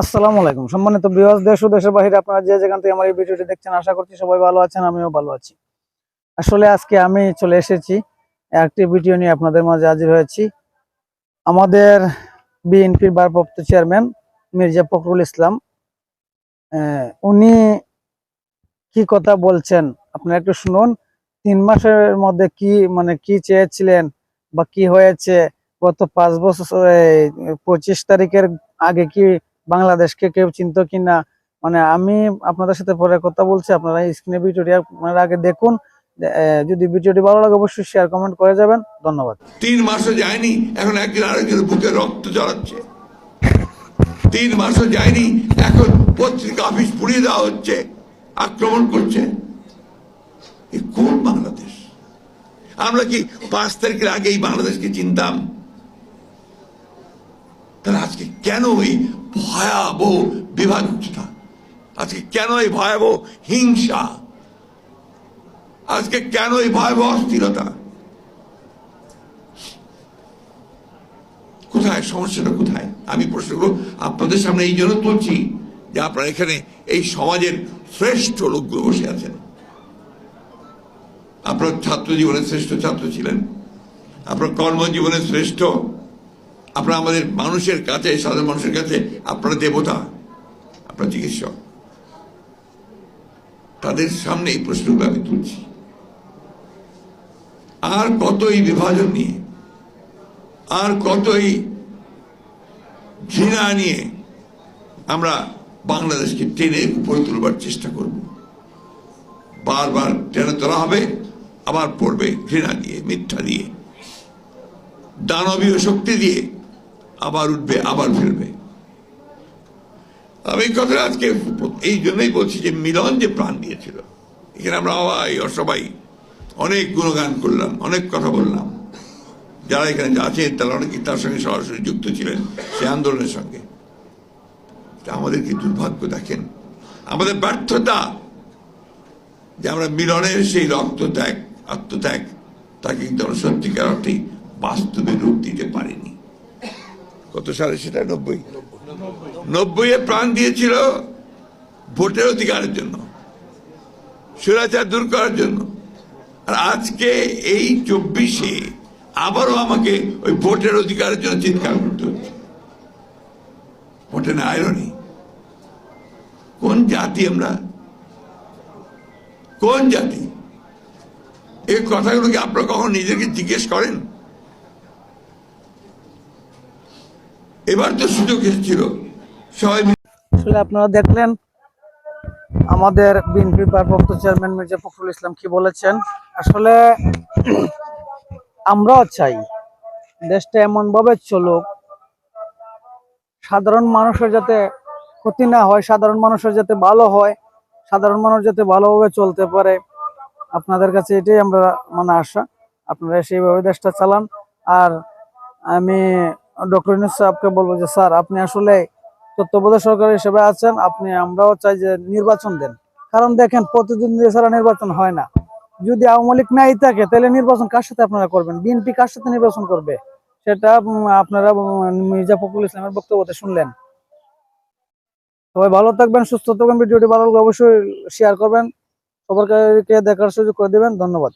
আসসালামু আলাইকুম সম্মানিত ভিউয়ার্স, দেশ ও দেশের বাইরে আপনারা যে যেখান থেকে আমার এই ভিডিওটি দেখছেন, আশা করছি সবাই ভালো আছেন, আমিও ভালো আছি। আসলে আজকে আমি চলে এসেছি একটি ভিডিও নিয়ে আপনাদের মাঝে হাজির হয়েছি। আমাদের বিএনপির ভারপ্রাপ্ত চেয়ারম্যান মির্জা ফখরুল ইসলাম, উনি কি কথা বলছেন আপনারা একটু শুনুন। 3 মাসের মধ্যে কি চেয়েছিলেন বা কি হয়েছে, গত 5 বছর 25 তারিখের আগে কি বাংলাদেশকে কেউ চিনতো কিনা, আমি আপনাদের সাথে পরে কথা বলছি। আপনারা স্ক্রিনে ভিডিওটি আপনারা আগে দেখুন। যদি ভিডিওটি ভালো লাগে অবশ্যই শেয়ার কমেন্ট করে যাবেন। ধন্যবাদ। 3 মাসও যায়নি, এখন একজন আরেকজনের বুকে রক্ত ঝরাচ্ছে। 3 মাসও যায়নি, এখন পত্রিকা অফিস পুড়িয়ে দেওয়া হচ্ছে, আক্রমণ করছে। কোন বাংলাদেশ? আমরা কি 5 তারিখের আগেই বাংলাদেশকে চিনতাম? তাহলে আজকে কেন এই ভয়াবহ বিভাজ্যতা? আজকে কেন এই ভয়াবহ হিংসা? আজকে কেন এই ভয়াবহ অস্থিরতা? কোথায় সমস্যাটা? কোথায়? আমি প্রশ্নগুলো আপনাদের সামনে এই জন্য তুলছি যে আপনারা এখানে এই সমাজের শ্রেষ্ঠ লোকগুলো বসে আছেন। আপনার ছাত্র জীবনের শ্রেষ্ঠ ছাত্র ছিলেন, আপনার কর্মজীবনের শ্রেষ্ঠ, আপনারা আমাদের মানুষের কাছে, সাধারণ মানুষের কাছে আপনারা দেবতা, আপনার চিকিৎসক। তাদের সামনে এই প্রশ্নগুলো আমি তুলছি। আর কত এই বিভাজন নিয়ে, আর কতই ঘৃণা নিয়ে আমরা বাংলাদেশকে টেনে উপরে তুলবার চেষ্টা করব? বারবার টেনে তোলা হবে, আবার পড়বে ঘৃণা দিয়ে, মিথ্যা দিয়ে, দানবীয় শক্তি দিয়ে, আবার উঠবে, আবার ফিরবে। আমি কথা আজকে এই জন্যই বলছি যে মিলন যে প্রাণ দিয়েছিল, এখানে আমরা সবাই অনেক গুণগান করলাম, অনেক কথা বললাম। যারা এখানে আছেন তারা অনেকেই তার সঙ্গে সরাসরি যুক্ত ছিলেন, সে আন্দোলনের সঙ্গে। আমাদের কি দুর্ভাগ্য দেখেন, আমাদের ব্যর্থতা যে আমরা মিলনের সেই রক্তত্যাগ, আত্মত্যাগ, তাকে কিন্তু আমরা সত্যিকার অর্থে বাস্তবে রূপ দিতে পারিনি। কত সালে সেটা? 90-এ প্রাণ দিয়েছিল ভোটের অধিকারের জন্য, স্বৈরাচার দূর করার জন্য। আর আজকে এই 24-এ আবারও আমাকে ওই ভোটের অধিকারের জন্য চিৎকার করতে হচ্ছে। ভোটে না আইরনি। কোন জাতি আমরা? কোন জাতি? এই কথাগুলো কি আপনারা কখন নিজেকে জিজ্ঞেস করেন? এবার তো সুযোগ এসেছিল সবাই। আসলে আপনারা দেখলেন আমাদের বিএনপির ভারপ্রাপ্ত চেয়ারম্যান মির্জা ফখরুল ইসলাম কি বলেছেন। আসলে আমরাও চাই দেশটা এমন ভাবে চলুক, সাধারণ মানুষের যাতে ক্ষতি না হয়, সাধারণ মানুষের যাতে ভালো হয়, সাধারণ মানুষ যাতে ভালোভাবে চলতে পারে। আপনাদের কাছে এটাই আমরা আশা, আপনারা সেইভাবে দেশটা চালান। আর আমি ডক্টর ইউনূস সাহেবকে বলবো যে স্যার, আপনি আসলে তত্ত্বাবধায়ক সরকার হিসেবে আছেন, আমরাও চাই যে নির্বাচন দেন। কারণ দেখেন, প্রতিদ্বন্দ্বী ছাড়া নির্বাচন হয় না। যদি আওয়ামী লীগ নাই থাকে তাহলে নির্বাচন কার সাথে আপনারা করবেন? বিএনপি কার সাথে নির্বাচন করবে? সেটা আপনারা মির্জা ফখরুল ইসলামের বক্তব্যতে শুনলেন। সবাই ভালো থাকবেন, সুস্থ থাকবেন। ভিডিওটি ভালো লাগলে অবশ্যই শেয়ার করবেন, সবাইকে দেখার সুযোগ করে দিবেন। ধন্যবাদ।